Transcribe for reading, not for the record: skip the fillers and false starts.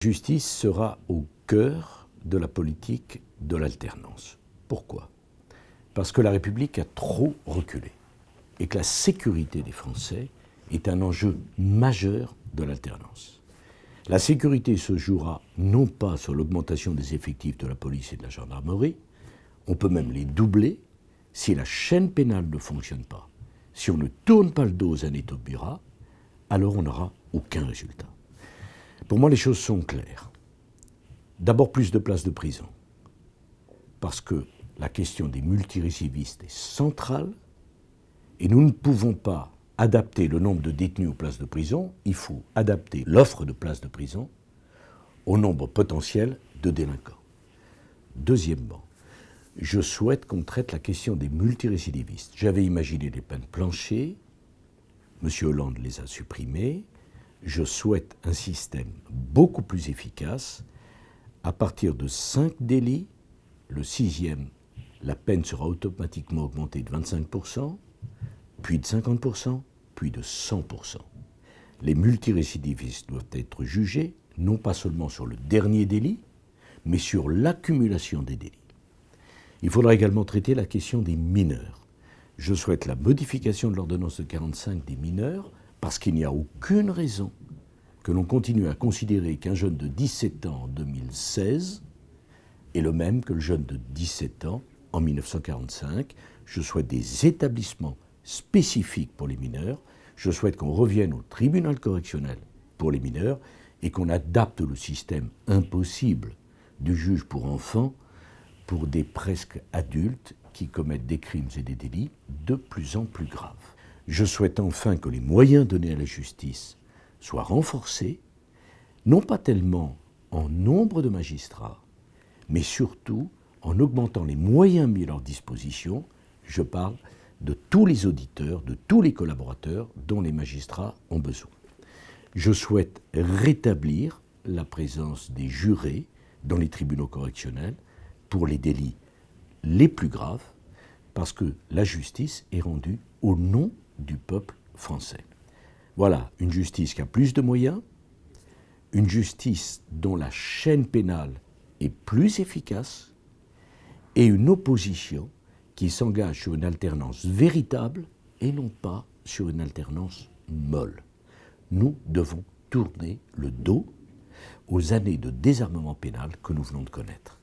La justice sera au cœur de la politique de l'alternance. Pourquoi ? Parce que la République a trop reculé et que la sécurité des Français est un enjeu majeur de l'alternance. La sécurité se jouera non pas sur l'augmentation des effectifs de la police et de la gendarmerie, on peut même les doubler si la chaîne pénale ne fonctionne pas. Si on ne tourne pas le dos aux années Taubira, alors on n'aura aucun résultat. Pour moi, les choses sont claires. D'abord, plus de places de prison, parce que la question des multirécidivistes est centrale et nous ne pouvons pas adapter le nombre de détenus aux places de prison, il faut adapter l'offre de places de prison au nombre potentiel de délinquants. Deuxièmement, je souhaite qu'on traite la question des multirécidivistes. J'avais imaginé des peines planchers, M. Hollande les a supprimées. Je souhaite un système beaucoup plus efficace. À partir de 5 délits, le 6e, la peine sera automatiquement augmentée de 25%, puis de 50%, puis de 100%. Les multirécidivistes doivent être jugés, non pas seulement sur le dernier délit, mais sur l'accumulation des délits. Il faudra également traiter la question des mineurs. Je souhaite la modification de l'ordonnance de 1945 des mineurs, parce qu'il n'y a aucune raison que l'on continue à considérer qu'un jeune de 17 ans en 2016 est le même que le jeune de 17 ans en 1945. Je souhaite des établissements spécifiques pour les mineurs. Je souhaite qu'on revienne au tribunal correctionnel pour les mineurs et qu'on adapte le système impossible du juge pour enfants pour des presque adultes qui commettent des crimes et des délits de plus en plus graves. Je souhaite enfin que les moyens donnés à la justice soient renforcés, non pas tellement en nombre de magistrats, mais surtout en augmentant les moyens mis à leur disposition. Je parle de tous les auditeurs, de tous les collaborateurs dont les magistrats ont besoin. Je souhaite rétablir la présence des jurés dans les tribunaux correctionnels pour les délits les plus graves, parce que la justice est rendue au nom du peuple français. Voilà, une justice qui a plus de moyens, une justice dont la chaîne pénale est plus efficace et une opposition qui s'engage sur une alternance véritable et non pas sur une alternance molle. Nous devons tourner le dos aux années de désarmement pénal que nous venons de connaître.